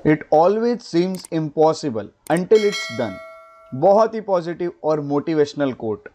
It always seems impossible until it's done. बहुत ही positive और motivational quote.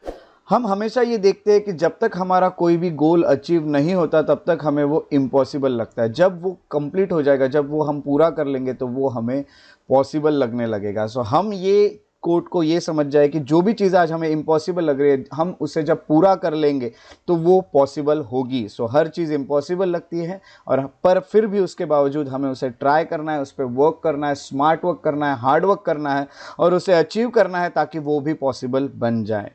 हम हमेशा ये देखते हैं कि जब तक हमारा कोई भी गोल अचीव नहीं होता तब तक हमें वो इम्पॉसिबल लगता है। जब वो कंप्लीट हो जाएगा, जब वो हम पूरा कर लेंगे तो वो हमें पॉसिबल लगने लगेगा। सो हम ये कोट को ये समझ जाए कि जो भी चीज़ आज हमें इम्पॉसिबल लग रही है, हम उसे जब पूरा कर लेंगे तो वो पॉसिबल होगी। सो हर चीज़ इम्पॉसिबल लगती है और पर फिर भी उसके बावजूद हमें उसे ट्राई करना है, उस पर वर्क करना है, स्मार्ट वर्क करना है, हार्ड वर्क करना है और उसे अचीव करना है ताकि वो भी पॉसिबल बन जाए।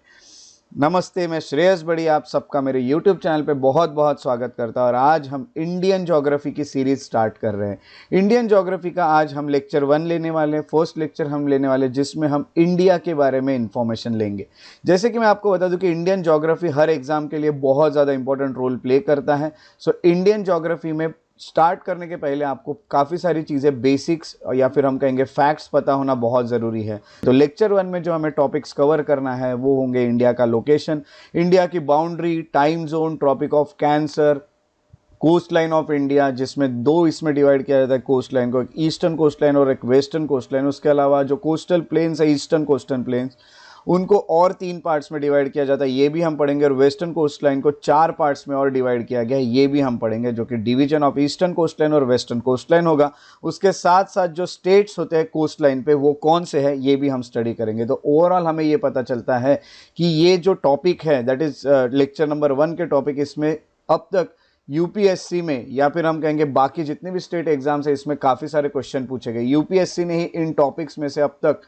नमस्ते, मैं श्रेयस बड़ी आप सबका मेरे YouTube चैनल पे बहुत बहुत स्वागत करता हूँ। और आज हम इंडियन ज्योग्राफी की सीरीज स्टार्ट कर रहे हैं। इंडियन ज्योग्राफी का आज हम लेक्चर 1 लेने वाले हैं। फर्स्ट लेक्चर हम लेने वाले हैं जिसमें हम इंडिया के बारे में इंफॉर्मेशन लेंगे। जैसे कि मैं आपको बता दूं कि इंडियन ज्योग्राफी हर एग्जाम के लिए बहुत ज़्यादा इंपॉर्टेंट रोल प्ले करता है। सो इंडियन ज्योग्राफी में स्टार्ट करने के पहले आपको काफ़ी सारी चीज़ें, बेसिक्स या फिर हम कहेंगे फैक्ट्स पता होना बहुत ज़रूरी है। तो लेक्चर 1 में जो हमें टॉपिक्स कवर करना है वो होंगे इंडिया का लोकेशन, इंडिया की boundary, time zone, tropic of cancer, coast line of India, जिसमें दो इसमें डिवाइड किया जाता है कोस्ट लाइन को, एक ईस्टर्न कोस्ट लाइन और एक वेस्टर्न कोस्ट लाइन। उसके अलावा जो कोस्टल प्लेन्स है, ईस्टर्न कोस्टल प्लेन्स, उनको और 3 पार्ट्स में डिवाइड किया जाता है, ये भी हम पढ़ेंगे। और वेस्टर्न कोस्ट लाइन को 4 पार्ट्स में और डिवाइड किया गया है, ये भी हम पढ़ेंगे, जो कि division of eastern coast line और वेस्टर्न कोस्ट लाइन होगा। उसके साथ साथ जो स्टेट्स होते हैं कोस्ट लाइन पे वो कौन से हैं ये भी हम स्टडी करेंगे। तो ओवरऑल हमें ये पता चलता है कि ये जो टॉपिक है, दैट इज लेक्चर नंबर 1 के टॉपिक, इसमें अब तक यूपीएससी में या फिर हम कहेंगे बाकी जितने भी स्टेट एग्जाम्स है इसमें काफ़ी सारे क्वेश्चन पूछे गए। यूपीएससी ने ही इन टॉपिक्स में से अब तक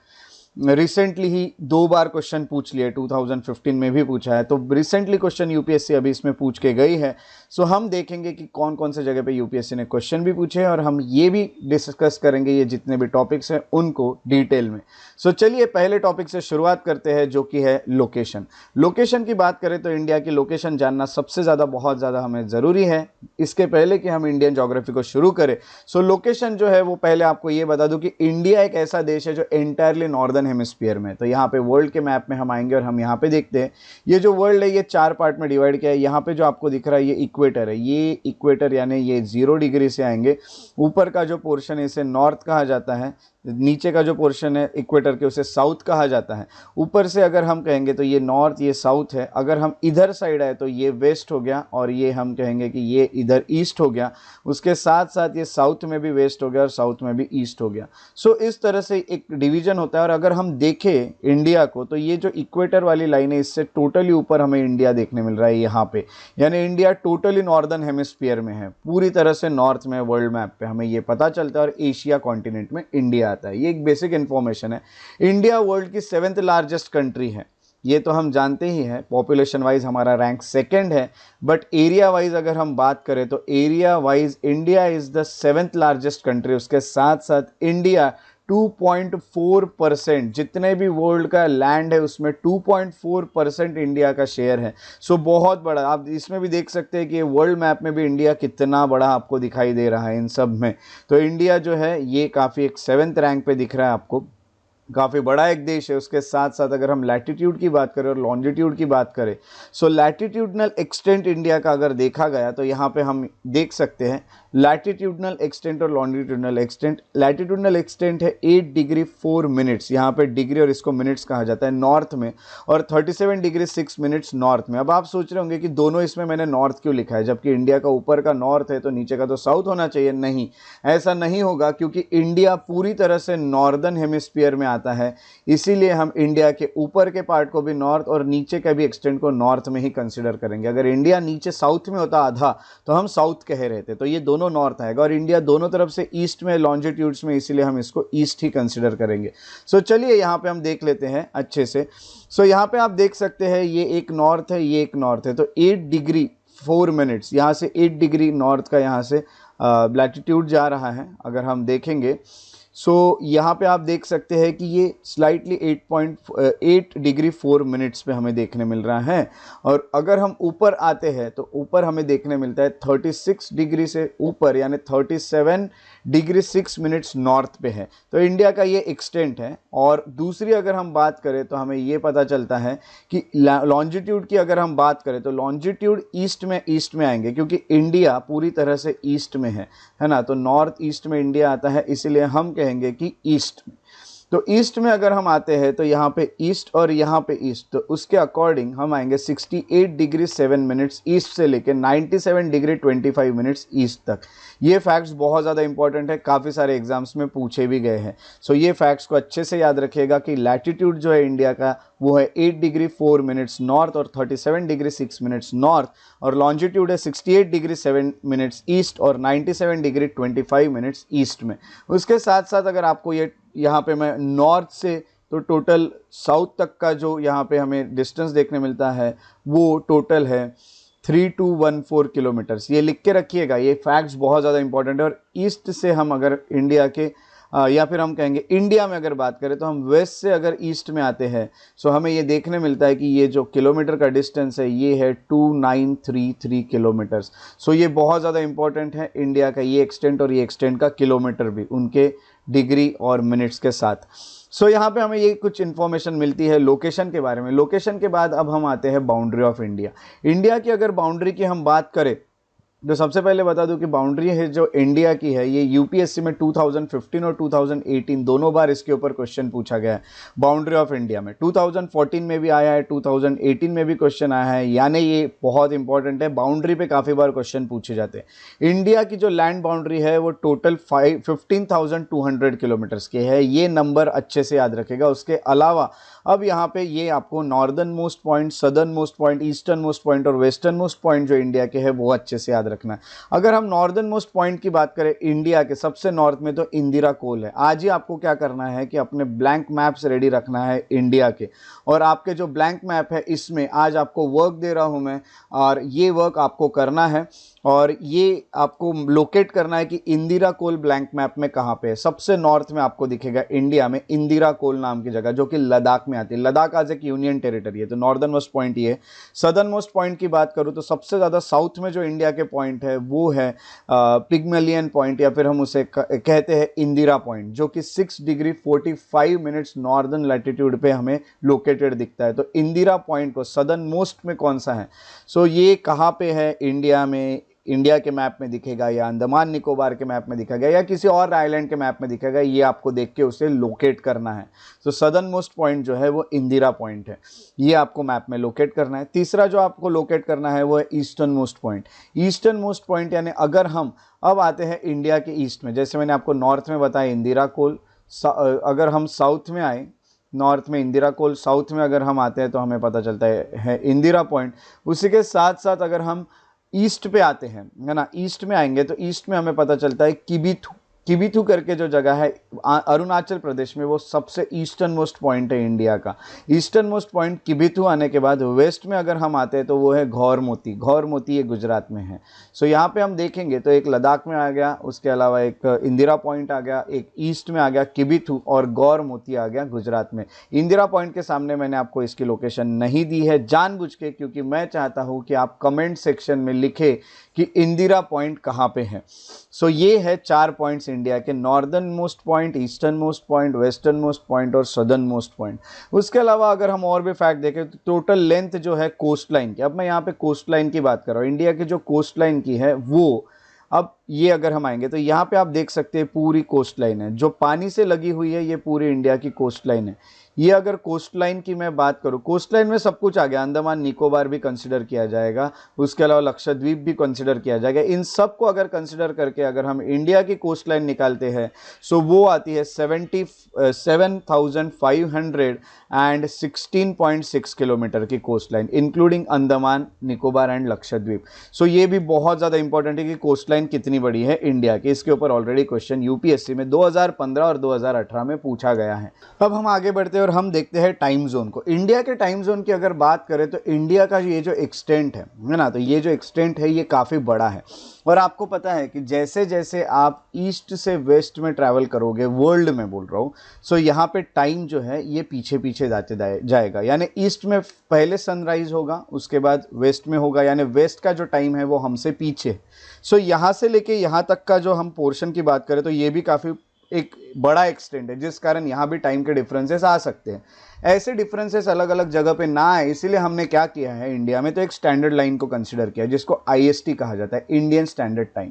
रिसेंटली ही 2 बार क्वेश्चन पूछ लिए, 2015 में भी पूछा है। तो रिसेंटली क्वेश्चन यूपीएससी अभी इसमें पूछ के गई है। सो हम देखेंगे कि कौन कौन से जगह पे यूपीएससी ने क्वेश्चन भी पूछे हैं और हम ये भी डिस्कस करेंगे ये जितने भी टॉपिक्स हैं उनको डिटेल में। सो चलिए पहले टॉपिक से शुरुआत करते हैं जो कि है लोकेशन। लोकेशन की बात करें तो इंडिया की लोकेशन जानना सबसे ज़्यादा बहुत ज़्यादा हमें ज़रूरी है। इसके पहले कि हम इंडियन ज्योग्राफी को शुरू करें, सो लोकेशन जो है वो पहले आपको ये बता दूं कि इंडिया एक ऐसा देश है जो एंटायरली नॉर्दर्न हेमिस्फीयर में। तो यहाँ पे वर्ल्ड के मैप में हम आएंगे और हम यहाँ पे देखते हैं ये जो वर्ल्ड है ये 4 पार्ट में डिवाइड किया है। यहाँ पे जो आपको दिख रहा है ये इक्वेटर है, ये इक्वेटर यानी ये 0 डिग्री से आएंगे। ऊपर का जो पोर्शन है इसे नॉर्थ कहा जाता है, नीचे का जो पोर्शन है इक्वेटर के उसे साउथ कहा जाता है। ऊपर से अगर हम कहेंगे तो ये नॉर्थ, ये साउथ है। अगर हम इधर साइड आए तो ये वेस्ट हो गया और ये हम कहेंगे कि ये इधर ईस्ट हो गया। उसके साथ साथ ये साउथ में भी वेस्ट हो गया और साउथ में भी ईस्ट हो गया। सो इस तरह से एक डिवीजन होता है। और अगर हम देखें इंडिया को तो ये जो इक्वेटर वाली लाइन है इससे टोटली ऊपर हमें इंडिया देखने मिल रहा है यहाँ पे, यानी इंडिया टोटली नॉर्दर्न हेमिस्फीयर में है, पूरी तरह से नॉर्थ में वर्ल्ड मैप पे हमें ये पता चलता है। और एशिया कॉन्टिनेंट में इंडिया आता है, ये एक बेसिक इन्फॉर्मेशन है। इंडिया वर्ल्ड की 7th लार्जेस्ट कंट्री है, ये तो हम जानते ही हैं। पॉपुलेशन वाइज हमारा रैंक 2nd है, बट एरिया वाइज अगर हम बात करें तो area wise India is the 7th largest country. उसके साथ साथ इंडिया 2.4%, जितने भी वर्ल्ड का लैंड है उसमें 2.4% इंडिया का शेयर है। सो बहुत बड़ा, आप इसमें भी देख सकते हैं कि वर्ल्ड मैप में भी इंडिया कितना बड़ा आपको दिखाई दे रहा है इन सब में। तो इंडिया जो है ये काफ़ी एक 7th रैंक पे दिख रहा है आपको, काफ़ी बड़ा एक देश है। उसके साथ साथ अगर हम लैटिट्यूड की बात करें और लॉन्जिट्यूड की बात करें, सो लैटिट्यूडनल एक्सटेंट इंडिया का अगर देखा गया तो यहाँ पे हम देख सकते हैं लैटिट्यूडनल एक्सटेंट और लॉन्जिट्यूडनल एक्सटेंट। लैटिट्यूडनल एक्सटेंट है 8 डिग्री 4 मिनट्स, यहाँ पे डिग्री और इसको मिनट्स कहा जाता है, नॉर्थ में, और 37 डिग्री 6 मिनट्स नॉर्थ में। अब आप सोच रहे होंगे कि दोनों इसमें मैंने नॉर्थ क्यों लिखा है, जबकि इंडिया का ऊपर का नॉर्थ है तो नीचे का तो साउथ होना चाहिए। नहीं, ऐसा नहीं होगा, क्योंकि इंडिया पूरी तरह से नॉर्दर्न हेमिस्फीयर में आता है, इसीलिए हम इंडिया के ऊपर के पार्ट को भी नॉर्थ और नीचे का भी एक्सटेंट को नॉर्थ में ही कंसिडर करेंगे। अगर इंडिया नीचे साउथ में होता आधा तो हम साउथ कह रहे थे, तो ये दोनों नॉर्थ आएगा। और इंडिया दोनों तरफ से ईस्ट में, लॉन्जिट्यूड्स में, इसीलिए हम इसको ईस्ट ही कंसिडर करेंगे। सो चलिए यहाँ पे हम देख लेते हैं अच्छे से। सो यहाँ पे आप देख सकते हैं ये एक नॉर्थ है, ये एक नॉर्थ है। तो 8 डिग्री 4 मिनट्स, यहाँ से 8 डिग्री नॉर्थ का यहाँ से लैटिट्यूड जा रहा है अगर हम देखेंगे। सो यहाँ पे आप देख सकते हैं कि ये स्लाइटली 8 डिग्री 4 मिनट्स पे हमें देखने मिल रहा है। और अगर हम ऊपर आते हैं तो ऊपर हमें देखने मिलता है 36 डिग्री से ऊपर, यानी 37 डिग्री 6 मिनट्स नॉर्थ पे है। तो इंडिया का ये एक्सटेंट है। और दूसरी अगर हम बात करें तो हमें ये पता चलता है कि लॉन्जिट्यूड की अगर हम बात करें तो लॉन्जिट्यूड ईस्ट में आएंगे, क्योंकि इंडिया पूरी तरह से ईस्ट में है ना। तो नॉर्थ ईस्ट में इंडिया आता है, इसीलिए हम कहेंगे कि ईस्ट में। तो ईस्ट में अगर हम आते हैं तो यहाँ पे ईस्ट और यहाँ पे ईस्ट, तो उसके अकॉर्डिंग हम आएंगे 68 डिग्री 7 मिनट्स ईस्ट से लेकर 97 डिग्री 25 मिनट्स ईस्ट तक। ये फैक्ट्स बहुत ज़्यादा इंपॉर्टेंट है, काफ़ी सारे एग्जाम्स में पूछे भी गए हैं। सो ये फैक्ट्स को अच्छे से याद रखिएगा कि लैटिट्यूड जो है इंडिया का वो है 8 डिग्री 4 मिनट्स नॉर्थ और 37 डिग्री 6 मिनट्स नॉर्थ, और लॉन्जिट्यूड है 68 डिग्री 7 मिनट्स ईस्ट और 97 डिग्री 25 मिनट्स ईस्ट में। उसके साथ साथ अगर आपको ये यहाँ पे मैं नॉर्थ से तो टोटल साउथ तक का जो यहाँ पे हमें डिस्टेंस देखने मिलता है वो टोटल है 3214 किलोमीटर्स। ये लिख के रखिएगा, ये फैक्ट्स बहुत ज़्यादा इंपॉर्टेंट है। और ईस्ट से हम अगर इंडिया के या फिर हम कहेंगे इंडिया में अगर बात करें तो हम वेस्ट से अगर ईस्ट में आते हैं सो हमें ये देखने मिलता है कि ये जो किलोमीटर का डिस्टेंस है ये है 2933 किलोमीटर्स। सो ये बहुत ज़्यादा इंपॉर्टेंट है इंडिया का ये एक्सटेंट, और ये एक्सटेंट का किलोमीटर भी उनके डिग्री और मिनट्स के साथ। सो यहाँ पे हमें ये कुछ इन्फॉर्मेशन मिलती है लोकेशन के बारे में। लोकेशन के बाद अब हम आते हैं बाउंड्री ऑफ इंडिया। इंडिया की अगर बाउंड्री की हम बात करें तो सबसे पहले बता दूं कि बाउंड्री है जो इंडिया की है ये यूपीएससी में 2015 और 2018 दोनों बार इसके ऊपर क्वेश्चन पूछा गया है। बाउंड्री ऑफ इंडिया में 2014 में भी आया है, 2018 में भी क्वेश्चन आया है, यानी ये बहुत इंपॉर्टेंट है। बाउंड्री पे काफ़ी बार क्वेश्चन पूछे जाते हैं। इंडिया की जो लैंड बाउंड्री है वो टोटल 15,200 किलोमीटर्स की है। ये नंबर अच्छे से याद रखेगा। उसके अलावा अब यहाँ पे ये आपको northern most point, southern most point, eastern most point और वेस्टर्न मोस्ट पॉइंट जो इंडिया के है वो अच्छे से याद रखना है। अगर हम नॉर्दर्न मोस्ट पॉइंट की बात करें इंडिया के सबसे नॉर्थ में तो इंदिरा कोल है। आज ही आपको क्या करना है कि अपने ब्लैंक मैप्स रेडी रखना है इंडिया के, और आपके जो ब्लैंक मैप है इसमें आज आपको वर्क दे रहा हूँ मैं, और ये वर्क आपको करना है और ये आपको लोकेट करना है कि इंदिरा कोल ब्लैंक मैप में कहाँ पे है। सबसे नॉर्थ में आपको दिखेगा इंडिया में इंदिरा कोल नाम की जगह, जो कि लद्दाख में आती है। लद्दाख आज एक यूनियन टेरिटरी है, तो नॉर्दर्न मोस्ट पॉइंट ये है। सदर्न मोस्ट पॉइंट की बात करूँ तो सबसे ज़्यादा साउथ में जो इंडिया के पॉइंट है वो है पिग्मेलियन पॉइंट, या फिर हम उसे कहते हैं इंदिरा पॉइंट, जो कि 6 डिग्री 45 मिनट्स नॉर्दर्न लैटिट्यूड पे हमें लोकेटेड दिखता है। तो इंदिरा पॉइंट को सदर्न मोस्ट में कौन सा है, सो ये कहाँ पे है इंडिया में, इंडिया के मैप में दिखेगा या अंडमान निकोबार के मैप में दिखेगा या किसी और आइलैंड के मैप में दिखेगा, ये आपको देख के उसे लोकेट करना है। तो सदर्न मोस्ट पॉइंट जो है वो इंदिरा पॉइंट है, ये आपको मैप में लोकेट करना है। तीसरा जो आपको लोकेट करना है वो है eastern most point. Eastern most point यानी अगर हम अब आते हैं इंडिया के ईस्ट में, जैसे मैंने आपको नॉर्थ में बताया इंदिरा कोल, अगर हम साउथ में आए, नॉर्थ में इंदिरा कोल, साउथ में अगर हम आते हैं तो हमें पता चलता है इंदिरा पॉइंट। उसी के साथ साथ अगर हम ईस्ट पे आते हैं, है ना, ईस्ट में आएंगे तो ईस्ट में हमें पता चलता है किबिथु। किबिथु करके जो जगह है अरुणाचल प्रदेश में, वो सबसे ईस्टर्न मोस्ट पॉइंट है इंडिया का। ईस्टर्न मोस्ट पॉइंट किबिथु आने के बाद वेस्ट में अगर हम आते हैं तो वो है घौर मोती। घौर मोती ये गुजरात में है। सो यहाँ पे हम देखेंगे तो एक लद्दाख में आ गया, उसके अलावा एक इंदिरा पॉइंट आ गया, एक ईस्ट में आ गया किबिथु, और घौर मोती आ गया गुजरात में। इंदिरा पॉइंट के सामने मैंने आपको इसकी लोकेशन नहीं दी है जानबूझ के, क्योंकि मैं चाहता हूँ कि आप कमेंट सेक्शन में लिखें कि इंदिरा पॉइंट कहाँ पे है। सो ये है 4 पॉइंट्स इंडिया के, northern most point, eastern most point, western most point और सदर्न मोस्ट पॉइंट। उसके अलावा अगर हम और भी फैक्ट देखें तो टोटल लेंथ जो है कोस्ट लाइन की, अब मैं यहाँ पे कोस्ट लाइन की बात कर रहा हूँ, इंडिया की जो कोस्ट लाइन की है वो, अब ये अगर हम आएंगे तो यहाँ पे आप देख सकते हैं पूरी कोस्ट लाइन है जो पानी से लगी हुई है, ये पूरी इंडिया की कोस्ट लाइन है। ये अगर कोस्ट लाइन की मैं बात करूँ, कोस्ट लाइन में सब कुछ आ गया, अंडमान निकोबार भी कंसिडर किया जाएगा, उसके अलावा लक्षद्वीप भी कंसिडर किया जाएगा। इन सब को अगर कंसिडर करके अगर हम इंडिया की कोस्ट लाइन निकालते हैं सो वो आती है 77,516.6 किलोमीटर की coast line, including Andaman Nicobar and Lakshadweep. So ये भी बहुत ज़्यादा इंपॉर्टेंट है कि कोस्ट लाइन कितनी बड़ी है इंडिया की। इसके ऊपर ऑलरेडी क्वेश्चन यूपीएससी में 2015 और 2018 में पूछा गया है। अब हम आगे बढ़ते हैं और हम देखते हैं टाइम जोन को। इंडिया के टाइम जोन की अगर बात करें तो इंडिया का ये जो एक्सटेंट है ना, तो ये जो एक्सटेंट है ये काफ़ी बड़ा है। और आपको पता है कि जैसे जैसे आप ईस्ट से वेस्ट में ट्रैवल करोगे, वर्ल्ड में बोल रहा हूँ, सो यहाँ पे टाइम जो है ये पीछे पीछे जाएगा। यानी ईस्ट में पहले सनराइज होगा, उसके बाद वेस्ट में होगा, यानी वेस्ट का जो टाइम है वो हमसे पीछे। सो यहाँ से लेके यहाँ तक का जो हम पोर्शन की बात करें तो ये भी काफ़ी एक बड़ा एक्सटेंट है, जिस कारण यहाँ भी टाइम के डिफरेंसेस आ सकते हैं। ऐसे डिफरेंसेस अलग अलग जगह पे ना आए, इसीलिए हमने क्या किया है, इंडिया में तो एक स्टैंडर्ड लाइन को कंसिडर किया जिसको IST कहा जाता है, इंडियन स्टैंडर्ड टाइम।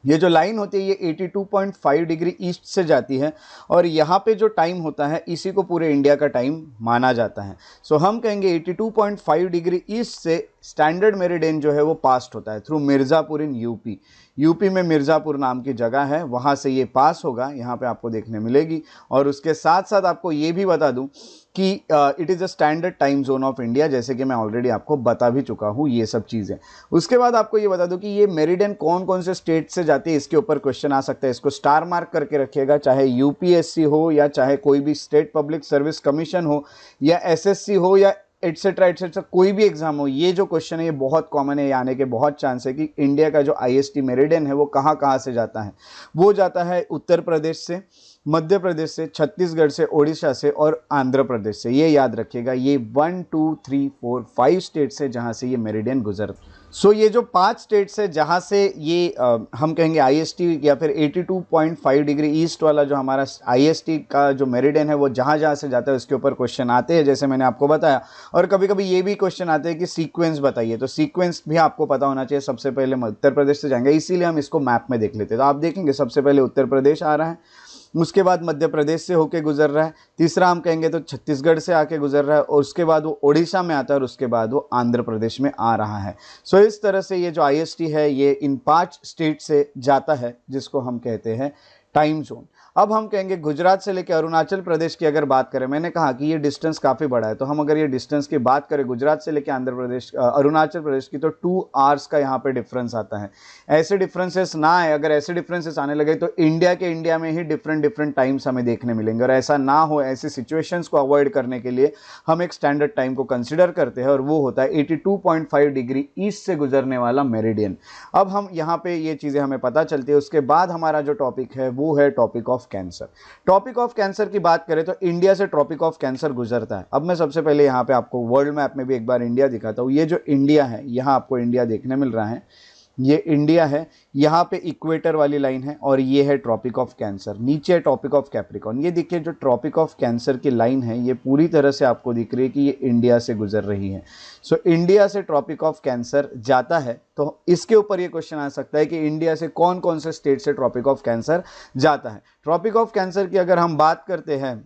ये जो लाइन होती है ये 82.5 डिग्री ईस्ट से जाती है और यहाँ पे जो टाइम होता है इसी को पूरे इंडिया का टाइम माना जाता है। सो हम कहेंगे 82.5 डिग्री ईस्ट से स्टैंडर्ड मेरिडियन जो है वो पास्ट होता है थ्रू मिर्ज़ापुर इन यूपी में मिर्ज़ापुर नाम की जगह है, वहाँ से ये पास होगा, यहाँ पे आपको देखने मिलेगी। और उसके साथ साथ आपको ये भी बता दूँ कि it is a standard time zone of India, जैसे कि मैं ऑलरेडी आपको बता भी चुका हूँ ये सब चीज़ें। उसके बाद आपको ये बता दूँ कि ये मेरिडियन कौन कौन से स्टेट से जाती है, इसके ऊपर क्वेश्चन आ सकता है। इसको स्टार मार्क करके रखिएगा, चाहे UPSC हो या चाहे कोई भी स्टेट पब्लिक सर्विस कमीशन हो या SSC हो या एटसेट्रा एटसेट्रा, कोई भी एग्जाम हो, ये जो क्वेश्चन है ये बहुत कॉमन है, ये आने के बहुत चांस है कि इंडिया का जो IST मेरिडियन है वो कहाँ कहाँ से जाता है। वो जाता है उत्तर प्रदेश से, मध्य प्रदेश से, छत्तीसगढ़ से, ओडिशा से और आंध्र प्रदेश से। ये याद रखिएगा, ये 1 2 3 4 5 स्टेट से जहाँ से ये मेरिडियन गुजरता है। सो ये जो 5 स्टेट्स है जहाँ से ये हम कहेंगे IST या फिर 82.5 डिग्री ईस्ट वाला जो हमारा IST का जो मेरिडियन है वो जहाँ जहाँ से जाता है उसके ऊपर क्वेश्चन आते हैं, जैसे मैंने आपको बताया। और कभी कभी ये भी क्वेश्चन आते हैं कि सीक्वेंस बताइए, तो सीक्वेंस भी आपको पता होना चाहिए। सबसे पहले उत्तर प्रदेश से जाएंगे, इसीलिए हम इसको मैप में देख लेते हैं। तो आप देखेंगे सबसे पहले उत्तर प्रदेश आ रहा है, उसके बाद मध्य प्रदेश से होके गुजर रहा है, तीसरा हम कहेंगे तो छत्तीसगढ़ से आके गुजर रहा है और उसके बाद वो ओडिशा में आता है और उसके बाद वो आंध्र प्रदेश में आ रहा है। सो इस तरह से ये जो IST है ये इन 5 स्टेट से जाता है जिसको हम कहते हैं टाइम जोन। अब हम कहेंगे गुजरात से लेकर अरुणाचल प्रदेश की अगर बात करें, मैंने कहा कि ये डिस्टेंस काफ़ी बड़ा है, तो हम अगर ये डिस्टेंस की बात करें गुजरात से लेकर अरुणाचल प्रदेश की, तो 2 आवर्स का यहाँ पे डिफरेंस आता है। ऐसे डिफरेंसेस ना आए, अगर ऐसे डिफरेंसेस आने लगे तो इंडिया में ही डिफरेंट टाइम्स हमें देखने मिलेंगे। और ऐसा ना हो, ऐसी सिचुएशंस को अवॉइड करने के लिए हम एक स्टैंडर्ड टाइम को कंसिडर करते हैं और वो होता है 82.5 डिग्री ईस्ट से गुजरने वाला मेरिडियन। अब हम यहाँ पे ये चीज़ें हमें पता चलती है। उसके बाद हमारा जो टॉपिक है वो है topic of cancer. Topic of cancer की बात करें तो इंडिया से टॉपिक ऑफ कैंसर गुजरता है। अब मैं सबसे पहले यहाँ पे आपको वर्ल्ड मैप में भी एक बार इंडिया दिखाता हूँ। ये जो इंडिया है, यहाँ आपको इंडिया देखने मिल रहा है, ये इंडिया है, यहाँ पे इक्वेटर वाली लाइन है और ये है ट्रॉपिक ऑफ कैंसर, नीचे ट्रॉपिक ऑफ कैप्रिकॉर्न। ये देखिए जो ट्रॉपिक ऑफ कैंसर की लाइन है ये पूरी तरह से आपको दिख रही है कि ये इंडिया से गुजर रही है। सो इंडिया से ट्रॉपिक ऑफ कैंसर जाता है, तो इसके ऊपर ये क्वेश्चन आ सकता है कि इंडिया से कौन कौन से स्टेट से ट्रॉपिक ऑफ कैंसर जाता है। ट्रॉपिक ऑफ कैंसर की अगर हम बात करते हैं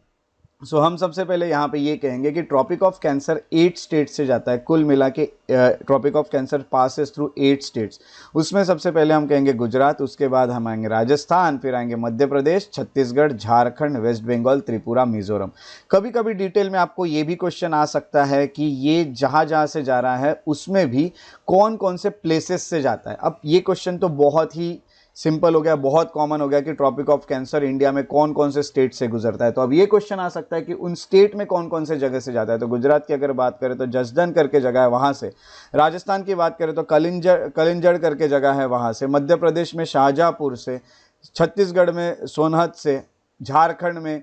सो हम सबसे पहले यहाँ पे ये कहेंगे कि ट्रॉपिक ऑफ कैंसर 8 स्टेट से जाता है। कुल मिला के tropic of cancer passes through 8 states. उसमें सबसे पहले हम कहेंगे गुजरात, उसके बाद हम आएंगे राजस्थान, फिर आएंगे मध्य प्रदेश, छत्तीसगढ़, झारखंड, वेस्ट बंगाल, त्रिपुरा, मिजोरम। कभी कभी डिटेल में आपको ये भी क्वेश्चन आ सकता है कि ये जहाँ जहाँ से जा रहा है उसमें भी कौन कौन से प्लेसेस से जाता है। अब ये क्वेश्चन तो बहुत ही सिंपल हो गया, बहुत कॉमन हो गया कि ट्रॉपिक ऑफ कैंसर इंडिया में कौन कौन से स्टेट से गुजरता है। तो अब ये क्वेश्चन आ सकता है कि उन स्टेट में कौन कौन से जगह से जाता है। तो गुजरात की अगर बात करें तो जसदन करके जगह है, वहाँ से। राजस्थान की बात करें तो कलिंजड़ करके जगह है, वहाँ से। मध्य प्रदेश में शाहजहाँपुर से, छत्तीसगढ़ में सोनहत से, झारखंड में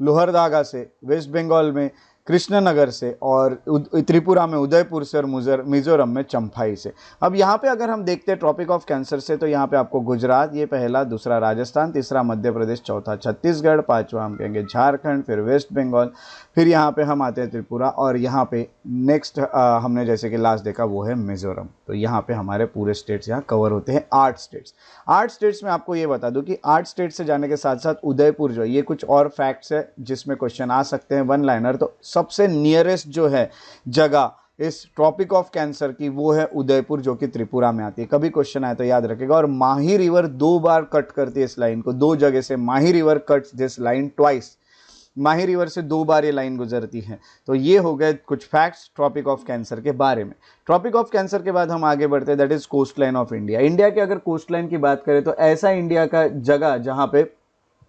लोहरदगा से, वेस्ट बंगाल में कृष्णनगर से और त्रिपुरा में उदयपुर से और मिजोरम में चंफाई से। अब यहाँ पे अगर हम देखते हैं ट्रॉपिक ऑफ कैंसर से, तो यहाँ पे आपको गुजरात ये पहला, दूसरा राजस्थान, तीसरा मध्य प्रदेश, चौथा छत्तीसगढ़, पांचवा हम कहेंगे झारखंड, फिर वेस्ट बंगाल, फिर यहाँ पे हम आते हैं त्रिपुरा और यहाँ पे नेक्स्ट हमने जैसे कि लास्ट देखा वो है मिजोरम। तो यहाँ पे हमारे पूरे स्टेट्स यहाँ कवर होते हैं, 8 स्टेट्स। 8 स्टेट्स में आपको ये बता दूं कि 8 स्टेट से जाने के साथ साथ उदयपुर जो है, ये कुछ और फैक्ट्स है जिसमें क्वेश्चन आ सकते हैं, वन लाइनर। तो सबसे नियरेस्ट जो है जगह इस ट्रॉपिक ऑफ कैंसर की वो है उदयपुर, जो कि त्रिपुरा में आती है। कभी क्वेश्चन आए तो याद रखेगा। और माही रिवर 2 बार कट करती है इस लाइन को, 2 जगह से Mahi river cuts this line twice. Mahi river से 2 बार ये लाइन गुजरती है। तो ये हो गए कुछ फैक्ट्स ट्रॉपिक ऑफ कैंसर के बारे में। ट्रॉपिक ऑफ कैंसर के बाद हम आगे बढ़ते हैं, that is coast line of India. India की अगर कोस्ट लाइन की बात करें तो ऐसा इंडिया का जगह जहाँ पे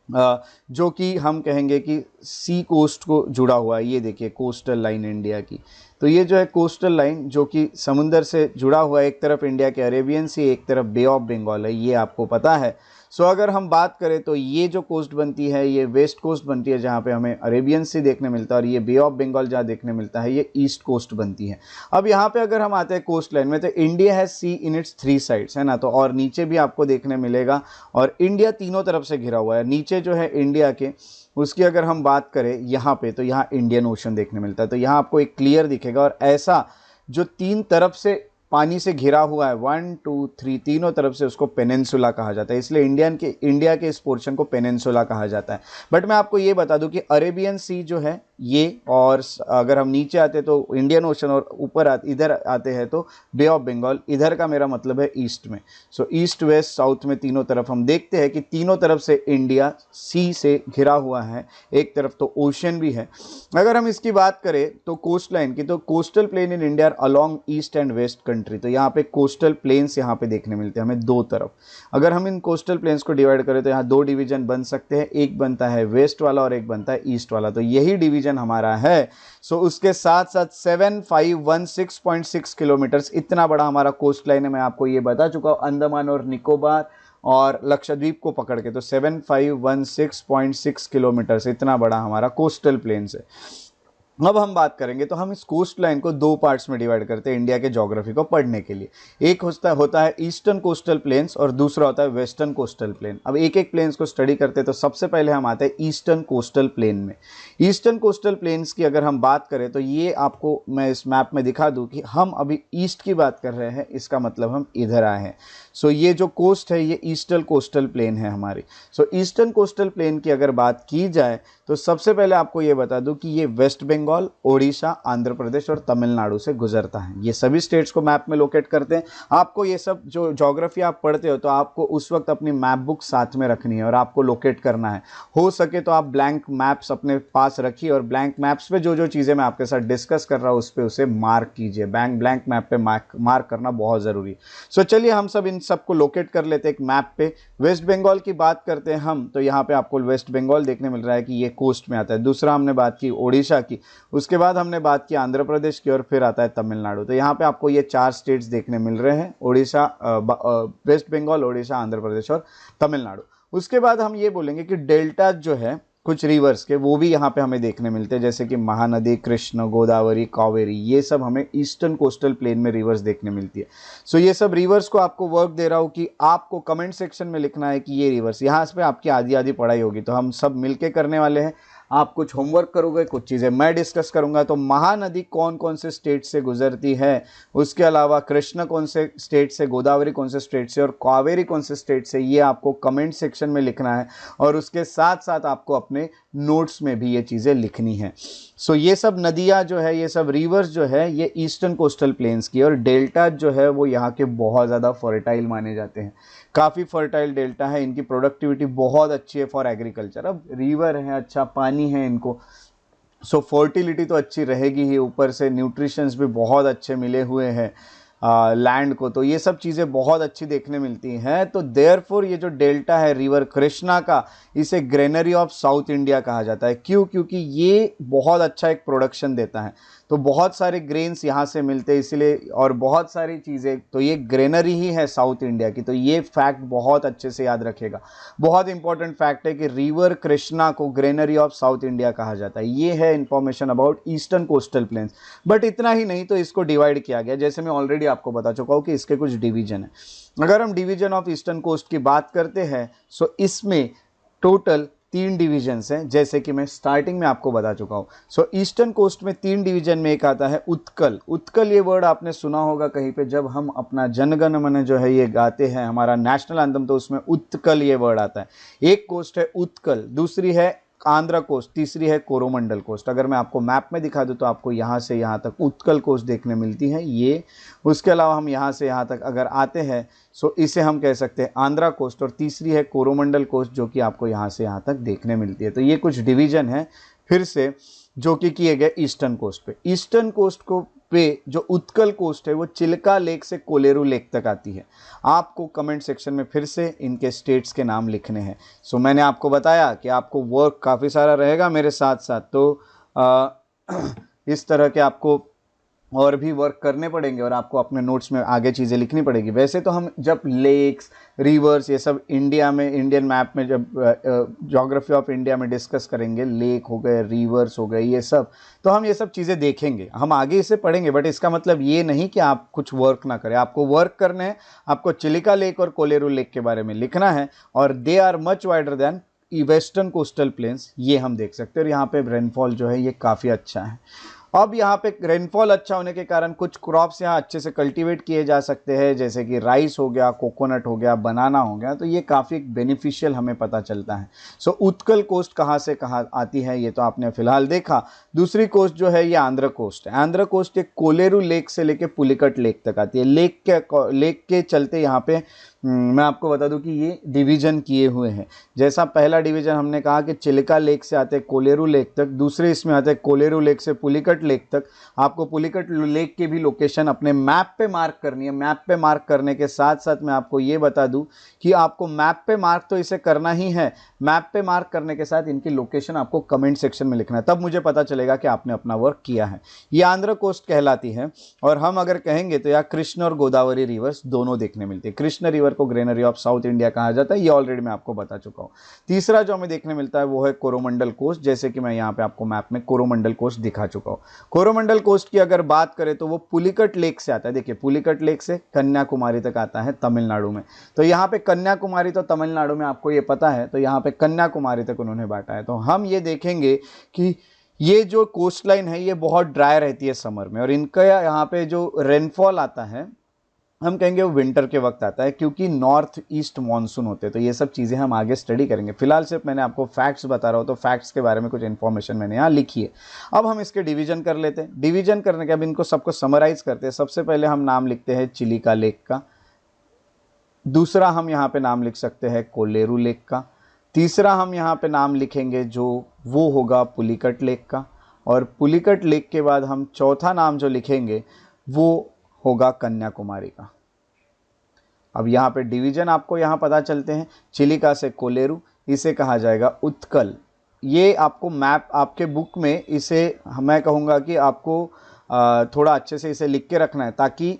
जो कि हम कहेंगे कि सी कोस्ट को जुड़ा हुआ है। ये देखिए कोस्टल लाइन इंडिया की, तो ये जो है कोस्टल लाइन जो कि समुंदर से जुड़ा हुआ है, एक तरफ इंडिया के अरेबियन सी, एक तरफ बे ऑफ बंगाल है, ये आपको पता है। सो अगर हम बात करें तो ये जो कोस्ट बनती है ये वेस्ट कोस्ट बनती है जहाँ पे हमें अरेबियन सी देखने मिलता है, और ये बे ऑफ बंगाल जहाँ देखने मिलता है ये ईस्ट कोस्ट बनती है। अब यहाँ पे अगर हम आते हैं कोस्ट लाइन में, तो इंडिया है सी इन इट्स 3 साइड्स, है ना, तो और नीचे भी आपको देखने मिलेगा, और इंडिया तीनों तरफ से घिरा हुआ है। नीचे जो है इंडिया के, उसकी अगर हम बात करें यहाँ पे, तो यहाँ इंडियन ओशन देखने मिलता है, तो यहाँ आपको एक क्लियर दिखेगा। और ऐसा जो 3 तरफ से पानी से घिरा हुआ है, 1 2 3 तीनों तरफ से, उसको पेनिनसुला कहा जाता है, इसलिए इंडिया के इस पोर्शन को पेनिनसुला कहा जाता है। बट मैं आपको ये बता दूं कि अरेबियन सी जो है ये, और अगर हम नीचे आते तो इंडियन ओशन, और ऊपर इधर आते हैं तो बे ऑफ बंगाल, इधर का मेरा मतलब है ईस्ट में। सो ईस्ट वेस्ट साउथ में तीनों तरफ हम देखते हैं कि तीनों तरफ से इंडिया सी से घिरा हुआ है, एक तरफ तो ओशन भी है। अगर हम इसकी बात करें तो कोस्ट लाइन की, तो coastal plain in India along east and west country, तो यहाँ पे कोस्टल प्लेन्स यहाँ पे देखने मिलते हैं हमें दो तरफ। अगर हम इन कोस्टल प्लेन्स को डिवाइड करें तो यहाँ 2 डिवीजन बन सकते हैं, एक बनता है वेस्ट वाला और एक बनता है ईस्ट वाला, तो यही डिवीजन हमारा है। सो उसके साथ साथ 7516.6 किलोमीटर्स, इतना बड़ा हमारा कोस्ट लाइन है। मैं आपको ये बता चुका हूँ अंडमान और निकोबार और लक्षद्वीप को पकड़ के, तो 7516.6 किलोमीटर्स, इतना बड़ा हमारा कोस्टल प्लेन्स है। अब हम बात करेंगे तो हम इस कोस्ट लाइन को 2 पार्ट्स में डिवाइड करते हैं इंडिया के ज्योग्राफी को पढ़ने के लिए। एक होता है ईस्टर्न कोस्टल प्लेन्स और दूसरा होता है वेस्टर्न कोस्टल प्लेन। अब एक एक प्लेन्स को स्टडी करते हैं, तो सबसे पहले हम आते हैं ईस्टर्न कोस्टल प्लेन में। ईस्टर्न कोस्टल प्लेन्स की अगर हम बात करें तो ये आपको मैं इस मैप में दिखा दूं कि हम अभी ईस्ट की बात कर रहे हैं, इसका मतलब हम इधर आए हैं। सो ये जो कोस्ट है ये ईस्टर्न कोस्टल प्लेन है हमारी। सो ईस्टर्न कोस्टल प्लेन की अगर बात की जाए तो सबसे पहले आपको ये बता दूं कि ये वेस्ट बंगाल, ओडिशा, आंध्र प्रदेश और तमिलनाडु से गुजरता है। ये सभी स्टेट्स को मैप में लोकेट करते हैं। आपको ये सब जो ज्योग्राफी आप पढ़ते हो तो आपको उस वक्त अपनी मैप बुक साथ में रखनी है और आपको लोकेट करना है। हो सके तो आप ब्लैंक मैप्स अपने पास रखिए और ब्लैंक मैप्स पे जो जो चीज़ें मैं आपके साथ डिस्कस कर रहा हूँ उस पर उसे मार्क कीजिए। ब्लैंक मैप पे मार्क करना बहुत ज़रूरी है। सो चलिए हम सब इन सबको लोकेट कर लेते हैं एक मैप पे। वेस्ट बंगाल की बात करते हैं हम, तो यहाँ पे आपको वेस्ट बंगाल देखने मिल रहा है कि ये कोस्ट में आता है। दूसरा हमने बात की ओडिशा की, उसके बाद हमने बात की आंध्र प्रदेश की, और फिर आता है तमिलनाडु। तो यहाँ पे आपको ये 4 स्टेट्स देखने मिल रहे हैं, ओडिशा, वेस्ट बंगाल, ओडिशा, आंध्र प्रदेश और तमिलनाडु। उसके बाद हम ये बोलेंगे कि डेल्टा जो है कुछ रिवर्स के, वो भी यहाँ पे हमें देखने मिलते हैं, जैसे कि महानदी, कृष्ण, गोदावरी, कावेरी, ये सब हमें ईस्टर्न कोस्टल प्लेन में रिवर्स देखने मिलती है। सो ये सब रिवर्स को आपको वर्क दे रहा हूँ कि आपको कमेंट सेक्शन में लिखना है कि ये रिवर्स, यहाँ पे आपकी आधी आधी पढ़ाई होगी, तो हम सब मिलके करने वाले हैं। आप कुछ होमवर्क करोगे, कुछ चीज़ें मैं डिस्कस करूंगा। तो महानदी कौन कौन से स्टेट से गुजरती है, उसके अलावा कृष्णा कौन से स्टेट से, गोदावरी कौन से स्टेट से और कावेरी कौन से स्टेट से, ये आपको कमेंट सेक्शन में लिखना है। और उसके साथ साथ आपको अपने नोट्स में भी ये चीज़ें लिखनी है। सो ये सब नदियाँ जो है, ये सब रिवर्स जो है, ये ईस्टर्न कोस्टल प्लेन्स की, और डेल्टा जो है वो यहाँ के बहुत ज़्यादा फर्टाइल माने जाते हैं। काफ़ी फर्टाइल डेल्टा है, इनकी प्रोडक्टिविटी बहुत अच्छी है फॉर एग्रीकल्चर। अब रिवर है, अच्छा पानी है इनको, सो फर्टिलिटी तो अच्छी रहेगी ही, ऊपर से न्यूट्रिशंस भी बहुत अच्छे मिले हुए हैं लैंड को, तो ये सब चीज़ें बहुत अच्छी देखने मिलती हैं। तो देयरफॉर ये जो डेल्टा है रिवर कृष्णा का, इसे ग्रेनरी ऑफ साउथ इंडिया कहा जाता है। क्यों? क्योंकि ये बहुत अच्छा एक प्रोडक्शन देता है, तो बहुत सारे ग्रेन्स यहाँ से मिलते हैं इसलिए, और बहुत सारी चीज़ें, तो ये ग्रेनरी ही है साउथ इंडिया की। तो ये फैक्ट बहुत अच्छे से याद रखेगा, बहुत इंपॉर्टेंट फैक्ट है कि रिवर कृष्णा को ग्रेनरी ऑफ साउथ इंडिया कहा जाता है। ये है information about eastern coastal planes. But इतना ही नहीं, तो इसको डिवाइड किया गया, जैसे मैं ऑलरेडी आपको बता चुका हूँ कि इसके कुछ डिवीजन है। अगर हम डिवीजन ऑफ ईस्टर्न कोस्ट की बात करते हैं, सो इसमें टोटल 3 डिवीजन्स हैं, जैसे कि मैं स्टार्टिंग में आपको बता चुका हूँ। सो ईस्टर्न कोस्ट में 3 डिवीजन में एक आता है उत्कल। उत्कल ये वर्ड आपने सुना होगा कहीं पे, जब हम अपना जनगण मन जो है ये गाते हैं, हमारा नेशनल एंथम, तो उसमें उत्कल ये वर्ड आता है। एक कोस्ट है उत्कल, दूसरी है आंध्र कोस्ट, तीसरी है कोरोमंडल कोस्ट। अगर मैं आपको मैप में दिखा दूं तो आपको यहाँ से यहाँ तक उत्कल कोस्ट देखने मिलती है ये। उसके अलावा हम यहाँ से यहाँ तक अगर आते हैं, सो इसे हम कह सकते हैं आंध्रा कोस्ट, और तीसरी है कोरोमंडल कोस्ट जो कि आपको यहाँ से यहाँ तक देखने मिलती है। तो ये कुछ डिवीजन है फिर से जो कि किए गए ईस्टर्न कोस्ट पे। ईस्टर्न कोस्ट को पे जो उत्कल कोस्ट है वो चिल्का लेक से कोलेरू लेक तक आती है। आपको कमेंट सेक्शन में फिर से इनके स्टेट्स के नाम लिखने हैं। सो मैंने आपको बताया कि आपको वर्क काफ़ी सारा रहेगा मेरे साथ साथ, तो इस तरह के आपको और भी वर्क करने पड़ेंगे और आपको अपने नोट्स में आगे चीज़ें लिखनी पड़ेगी। वैसे तो हम जब लेक्स, रिवर्स, ये सब इंडिया में, इंडियन मैप में जब ज्योग्राफी ऑफ इंडिया में डिस्कस करेंगे, लेक हो गए, रिवर्स हो गए, ये सब, तो हम ये सब चीज़ें देखेंगे, हम आगे इसे पढ़ेंगे। बट इसका मतलब ये नहीं कि आप कुछ वर्क ना करें, आपको वर्क करने हैं। आपको चिलिका लेक और कोलेरू लेक के बारे में लिखना है, और they are much wider than western coastal plains, ये हम देख सकते हैं। और यहाँ पे रेनफॉल जो है ये काफ़ी अच्छा है। अब यहाँ पे रेनफॉल अच्छा होने के कारण कुछ क्रॉप्स यहाँ अच्छे से कल्टीवेट किए जा सकते हैं, जैसे कि राइस हो गया, कोकोनट हो गया, बनाना हो गया, तो ये काफ़ी बेनिफिशियल हमें पता चलता है। सो उत्कल कोस्ट कहाँ से कहाँ आती है ये तो आपने फिलहाल देखा। दूसरी कोस्ट जो है ये आंध्र कोस्ट है। आंध्र कोस्ट एक कोलेरू लेक से लेके पुलिकट लेक तक आती है। लेक के चलते यहाँ पे मैं आपको बता दूं कि ये डिवीज़न किए हुए हैं। जैसा पहला डिवीज़न हमने कहा कि चिलिका लेक से आते कोलेरू लेक तक, दूसरे इसमें आते कोलेरू लेक से पुलिकट लेक तक। आपको पुलिकट लेक के भी लोकेशन अपने मैप पे मार्क करनी है। मैप पे मार्क करने के साथ साथ मैं आपको ये बता दूं कि आपको मैप पे मार्क तो इसे करना ही है, मैप पे मार्क करने के साथ इनकी लोकेशन आपको कमेंट सेक्शन में लिखना है, तब मुझे पता चलेगा कि आपने अपना वर्क किया है। ये आंध्र कोस्ट कहलाती है। और हम अगर कहेंगे तो यहाँ कृष्ण और गोदावरी रिवर्स दोनों देखने मिलती है। कृष्ण रिवर को ग्रेनरी ऑफ साउथ इंडिया कहा जाता है, ये ऑलरेडी मैं आपको बता चुका हूँ। तीसरा जो हमें देखने मिलता है वो है कोरोमंडल कोस्ट, जैसे कि मैं यहाँ पे आपको मैप में कोरोमंडल कोस्ट दिखा चुका हूँ। कोरोमंडल कोस्ट की अगर बात करें तो वो पुलिकट लेक से आता है। देखिए पुलिकट लेक से कन्याकुमारी तक आता है तमिलनाडु में। तो यहाँ पे कन्याकुमारी तो तमिलनाडु में आपको ये पता है, तो यहाँ पे कन्याकुमारी तक उन्होंने बांटा है। तो हम ये देखेंगे कि ये जो कोस्ट लाइन है ये बहुत ड्राई रहती है समर में, और इनका यहाँ पे जो रेनफॉल आता है हम कहेंगे वो विंटर के वक्त आता है, क्योंकि नॉर्थ ईस्ट मानसून होते हैं। तो ये सब चीज़ें हम आगे स्टडी करेंगे। फिलहाल सिर्फ मैंने आपको फैक्ट्स बता रहा हूँ, तो फैक्ट्स के बारे में कुछ इन्फॉर्मेशन मैंने यहाँ लिखी है। अब हम इसके डिवीजन कर लेते हैं। डिवीजन करने के अब इनको सबको समराइज करते हैं। सबसे पहले हम नाम लिखते हैं चिलिका लेक का, दूसरा हम यहाँ पे नाम लिख सकते हैं कोलेरू लेक का, तीसरा हम यहाँ पे नाम लिखेंगे जो वो होगा पुलिकट लेक का, और पुलिकट लेक के बाद हम चौथा नाम जो लिखेंगे वो होगा कन्याकुमारी का। अब यहाँ पे डिवीजन आपको यहाँ पता चलते हैं। चिलिका से कोलेरू, इसे कहा जाएगा उत्कल। ये आपको मैप आपके बुक में इसे मैं कहूँगा कि आपको थोड़ा अच्छे से इसे लिख के रखना है, ताकि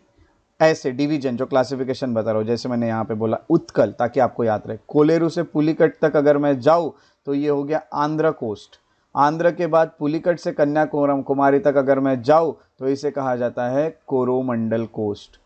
ऐसे डिवीजन जो क्लासिफिकेशन बता रहा हूँ, जैसे मैंने यहाँ पे बोला उत्कल, ताकि आपको याद रहे। कोलेरू से पुलिकट तक अगर मैं जाऊँ तो ये हो गया आंध्र कोस्ट। आंध्र के बाद पुलिकट से कन्याकुमारी तक अगर मैं जाऊँ तो इसे कहा जाता है कोरोमंडल कोस्ट।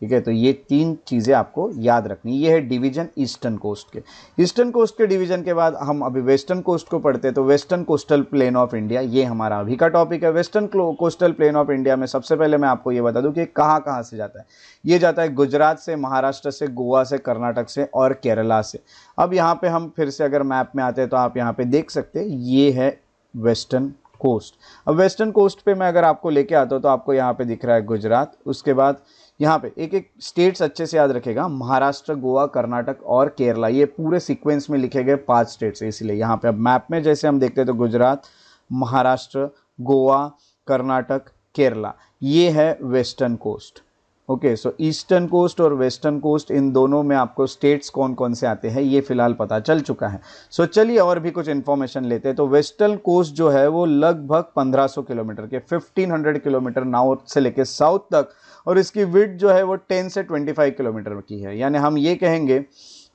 ठीक है, तो ये तीन चीज़ें आपको याद रखनी। ये है डिवीजन ईस्टर्न कोस्ट के। ईस्टर्न कोस्ट के डिवीजन के बाद हम अभी वेस्टर्न कोस्ट को पढ़ते हैं। तो western coastal plain of India, ये हमारा अभी का टॉपिक है। Western coastal plain of India में सबसे पहले मैं आपको ये बता दूं कि कहाँ से जाता है। ये जाता है गुजरात से, महाराष्ट्र से, गोवा से, कर्नाटक से और केरला से। अब यहाँ पे हम फिर से अगर मैप में आते हैं तो आप यहाँ पे देख सकते हैं, ये है वेस्टर्न कोस्ट। अब वेस्टर्न कोस्ट पे मैं अगर आपको लेके आता हूँ तो आपको यहाँ पे दिख रहा है गुजरात। उसके बाद यहाँ पे एक एक स्टेट्स अच्छे से याद रखेगा, महाराष्ट्र, गोवा, कर्नाटक और केरला, ये पूरे सीक्वेंस में लिखे गए 5 स्टेट्स है। इसलिए यहाँ पे अब मैप में जैसे हम देखते हैं तो गुजरात, महाराष्ट्र, गोवा, कर्नाटक, केरला, ये है western coast. Okay, so eastern coast और वेस्टर्न कोस्ट, इन दोनों में आपको स्टेट्स कौन कौन से आते हैं ये फिलहाल पता चल चुका है। सो चलिए और भी कुछ इन्फॉर्मेशन लेते हैं। तो वेस्टर्न कोस्ट जो है वो लगभग 1500 किलोमीटर के, 1500 किलोमीटर नॉर्थ से लेके साउथ तक, और इसकी विड्थ जो है वो 10 से 25 किलोमीटर की है। यानी हम ये कहेंगे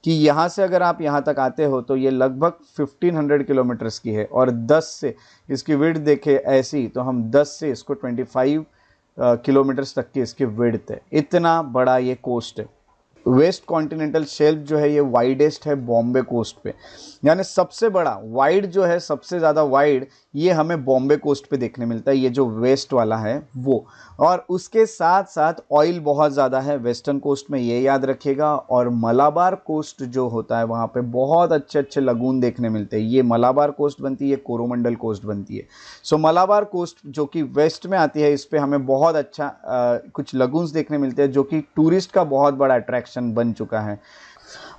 कि यहाँ से अगर आप यहाँ तक आते हो तो ये लगभग 1500 किलोमीटर्स की है, और 10 से इसकी विड्थ देखें ऐसी, तो हम 10 से इसको 25 किलोमीटर्स तक की इसकी विड्थ है। इतना बड़ा ये कोस्ट है। वेस्ट कॉन्टिनेंटल शेल्फ जो है ये वाइडेस्ट है बॉम्बे कोस्ट पे, यानी सबसे बड़ा वाइड जो है, सबसे ज़्यादा वाइड ये हमें बॉम्बे कोस्ट पे देखने मिलता है, ये जो वेस्ट वाला है वो। और उसके साथ साथ ऑयल बहुत ज़्यादा है वेस्टर्न कोस्ट में, ये याद रखिएगा। और मलाबार कोस्ट जो होता है वहाँ पे बहुत अच्छे अच्छे लगून देखने मिलते हैं। ये मलाबार कोस्ट बनती है, ये कोरोमंडल कोस्ट बनती है। सो मलाबार कोस्ट जो कि वेस्ट में आती है, इस पर हमें बहुत अच्छा कुछ लगून्स देखने मिलते हैं, जो कि टूरिस्ट का बहुत बड़ा अट्रैक्शन बन चुका है।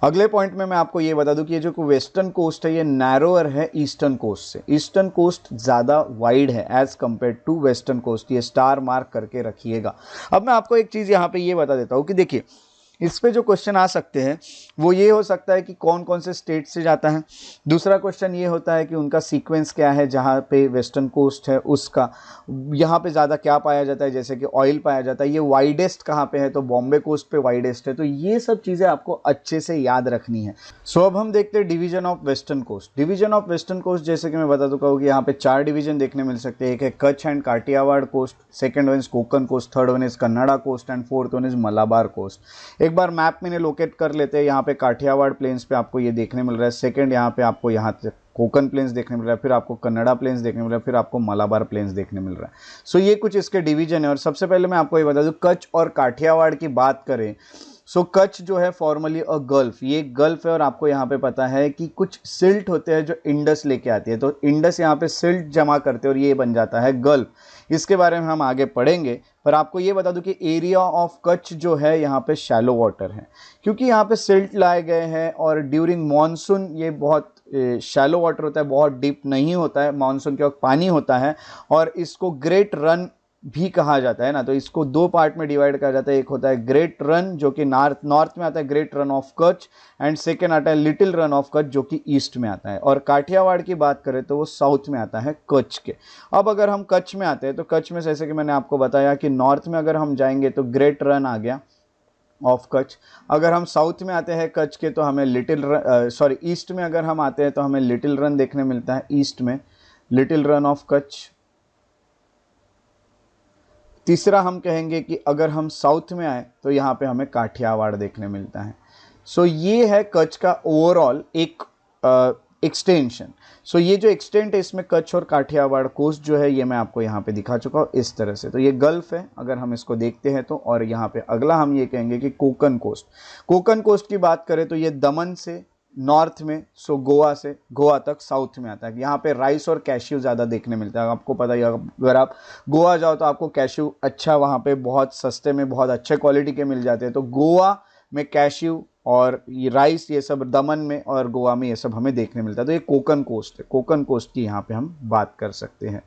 अगले पॉइंट में मैं आपको ये बता दूं कि ये जो वेस्टर्न कोस्ट है ये नैरोअर है ईस्टर्न कोस्ट से। ईस्टर्न कोस्ट ज़्यादा वाइड है as compare to western coast, ये स्टार मार्क करके रखिएगा। अब मैं आपको एक चीज़ यहाँ पे ये बता देता हूँ कि देखिए इस पे जो क्वेश्चन आ सकते हैं वो ये हो सकता है कि कौन कौन से स्टेट से जाता है। दूसरा क्वेश्चन ये होता है कि उनका सीक्वेंस क्या है, जहाँ पे वेस्टर्न कोस्ट है उसका यहाँ पे ज़्यादा क्या पाया जाता है, जैसे कि ऑयल पाया जाता है। ये वाइडेस्ट कहाँ पे है, तो बॉम्बे कोस्ट पे वाइडेस्ट है। तो ये सब चीज़ें आपको अच्छे से याद रखनी है। सो अब हम देखते हैं division of western coast. Division of western coast जैसे कि मैं बता चुका हूँ कि यहाँ पे 4 डिवीजन देखने मिल सकते हैं। एक है Kutch and Kathiawar coast, second one is Konkan coast, third one is Kannada coast and fourth one is Malabar coast. एक बार मैप में लोकेट कर लेते हैं। यहाँ पे काठियावाड़ प्लेन्स पे आपको ये देखने मिल रहा है, सेकंड यहाँ पे आपको यहाँ कोकन प्लेन्स देखने मिल रहा है, फिर आपको कन्नड़ा प्लेन्स देखने मिल रहा है, फिर आपको मलाबार प्लेन्स देखने मिल रहा है। सो ये कुछ इसके डिवीजन है। और सबसे पहले मैं आपको ये बता दूं, कच्छ और काठियावाड़ की बात करें सो कच्छ जो है फॉर्मली अ गल्फ, ये गल्फ है। और आपको यहाँ पे पता है कि कुछ सिल्ट होते हैं जो इंडस लेके आती है, तो इंडस यहाँ पे सिल्ट जमा करते हैं और ये बन जाता है गल्फ। इसके बारे में हम आगे पढ़ेंगे, पर आपको ये बता दूं कि एरिया ऑफ कच्छ जो है यहाँ पे शैलो वाटर है, क्योंकि यहाँ पे सिल्ट लाए गए हैं और ड्यूरिंग मानसून ये बहुत शैलो वाटर होता है, बहुत डीप नहीं होता है। मानसून के वक्त पानी होता है और इसको ग्रेट रन भी कहा जाता है ना। तो इसको 2 पार्ट में डिवाइड किया जाता है। एक होता है ग्रेट रन जो कि नॉर्थ में आता है, great run of Kutch, and second आता है लिटिल रन ऑफ कच्छ जो कि ईस्ट में आता है। और काठियावाड़ की बात करें तो वो साउथ में आता है कच्छ के। अब अगर हम कच्छ में आते हैं तो कच्छ में जैसे कि मैंने आपको बताया कि नॉर्थ में अगर हम जाएंगे तो ग्रेट रन आ गया ऑफ कच्छ। अगर हम साउथ में आते हैं कच्छ के तो हमें ईस्ट में अगर हम आते हैं तो हमें लिटिल रन देखने मिलता है, ईस्ट में लिटिल रन ऑफ कच्छ। तीसरा हम कहेंगे कि अगर हम साउथ में आए तो यहाँ पे हमें काठियावाड़ देखने मिलता है। सो ये है कच्छ का ओवरऑल एक एक्सटेंशन। सो ये जो एक्सटेंट है इसमें कच्छ और काठियावाड़ कोस्ट जो है ये मैं आपको यहाँ पे दिखा चुका हूँ इस तरह से। तो ये गल्फ है अगर हम इसको देखते हैं तो। और यहाँ पे अगला हम ये कहेंगे कि कोकन कोस्ट। कोकन कोस्ट की बात करें तो ये दमन से नॉर्थ में, सो गोवा से गोवा तक साउथ में आता है। यहाँ पे राइस और कैश्यू ज़्यादा देखने मिलता है। आपको पता ही है अगर आप गोवा जाओ तो आपको कैश्यू अच्छा वहाँ पे बहुत सस्ते में बहुत अच्छे क्वालिटी के मिल जाते हैं। तो गोवा में कैश्यू और ये राइस ये सब दमन में और गोवा में ये सब हमें देखने मिलता है। तो ये कोकन कोस्ट है। कोकन कोस्ट की यहाँ पे हम बात कर सकते हैं।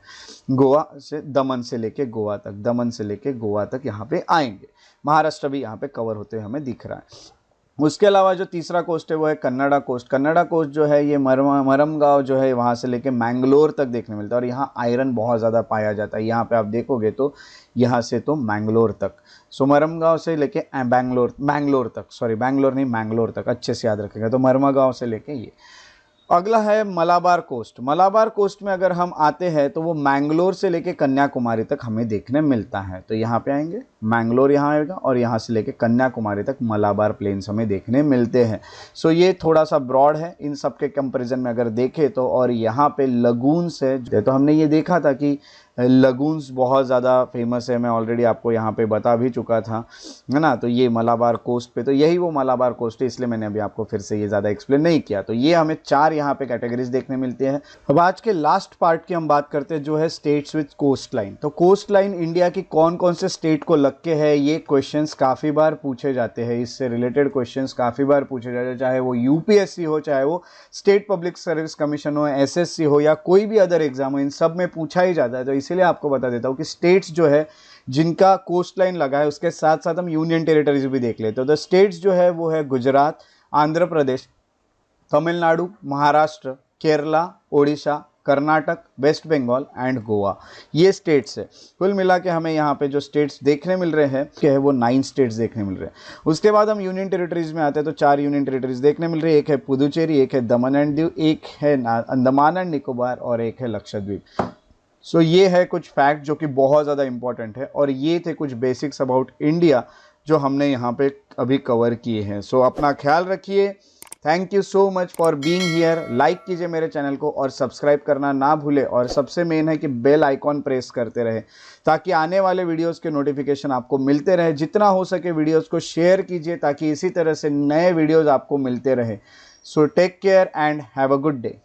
गोवा से दमन से लेके गोवा तक, दमन से लेके गोवा तक यहाँ पे आएंगे। महाराष्ट्र भी यहाँ पे कवर होते हुए हमें दिख रहा है। उसके अलावा जो तीसरा कोस्ट है वो है कन्नड़ा कोस्ट। कन्नड़ा कोस्ट जो है ये मरमगांव जो है वहाँ से लेके मैंगलोर तक देखने मिलता है। और यहाँ आयरन बहुत ज़्यादा पाया जाता है। यहाँ पे आप देखोगे तो यहाँ से तो मैंगलोर तक, सो मरमगांव से लेके बैंगलोर तक, सॉरी बैंगलोर नहीं मैंगलोर तक, अच्छे से याद रखेगा। तो मरमगांव से लेके ये। अगला है मलाबार कोस्ट। मलाबार कोस्ट में अगर हम आते हैं तो वो मैंगलोर से लेके कन्याकुमारी तक हमें देखने मिलता है। तो यहाँ पे आएंगे, मैंगलोर यहाँ आएगा और यहाँ से लेके कन्याकुमारी तक मलाबार प्लेन्स हमें देखने मिलते हैं। सो ये थोड़ा सा ब्रॉड है इन सब के कंपेरिजन में अगर देखें तो। और यहाँ पे लगून्स है, तो हमने ये देखा था कि लगून्स बहुत ज़्यादा फेमस है। मैं ऑलरेडी आपको यहाँ पे बता भी चुका था, है ना। तो ये मलाबार कोस्ट पे, तो यही वो मलाबार कोस्ट है, इसलिए मैंने अभी आपको फिर से ये ज़्यादा एक्सप्लेन नहीं किया। तो ये हमें 4 यहाँ पे कैटेगरीज देखने मिलती है। अब आज के लास्ट पार्ट की हम बात करते हैं जो है स्टेट्स विथ कोस्ट लाइन। तो कोस्ट लाइन इंडिया की कौन कौन से स्टेट को लग के है, ये क्वेश्चंस काफ़ी बार पूछे जाते हैं। इससे रिलेटेड क्वेश्चंस काफ़ी बार पूछे जाते हैं, चाहे वो यूपीएससी हो, चाहे वो स्टेट पब्लिक सर्विस कमीशन हो, एसएससी हो या कोई भी अदर एग्जाम हो, इन सब में पूछा ही जाता है। तो इसीलिए आपको बता देता हूँ कि स्टेट्स जो है जिनका कोस्ट लाइन लगा है उसके साथ साथ हम यूनियन टेरिटरीज भी देख लेते हैं। तो स्टेट्स जो है वो है गुजरात, आंध्र प्रदेश, तमिलनाडु, महाराष्ट्र, केरला, ओडिशा, कर्नाटक, वेस्ट बंगाल एंड गोवा। ये स्टेट्स है। कुल मिला के हमें यहाँ पे जो स्टेट्स देखने मिल रहे हैं क्या है वो 9 स्टेट्स देखने मिल रहे हैं। उसके बाद हम यूनियन टेरिटरीज में आते हैं तो 4 यूनियन टेरिटरीज देखने मिल रही है। एक है पुदुचेरी, एक है दमन एंड दीव, एक है अंडमान एंड निकोबार और एक है लक्षद्वीप। सो ये है कुछ फैक्ट जो कि बहुत ज़्यादा इंपॉर्टेंट है। और ये थे कुछ बेसिक्स अबाउट इंडिया जो हमने यहाँ पे अभी कवर किए हैं। सो अपना ख्याल रखिए। Thank you so much for being here. Like कीजिए मेरे चैनल को और सब्सक्राइब करना ना भूले। और सबसे मेन है कि बेल आइकॉन प्रेस करते रहे ताकि आने वाले वीडियोस के नोटिफिकेशन आपको मिलते रहे। जितना हो सके वीडियोस को शेयर कीजिए ताकि इसी तरह से नए वीडियोस आपको मिलते रहे। So take care and have a good day.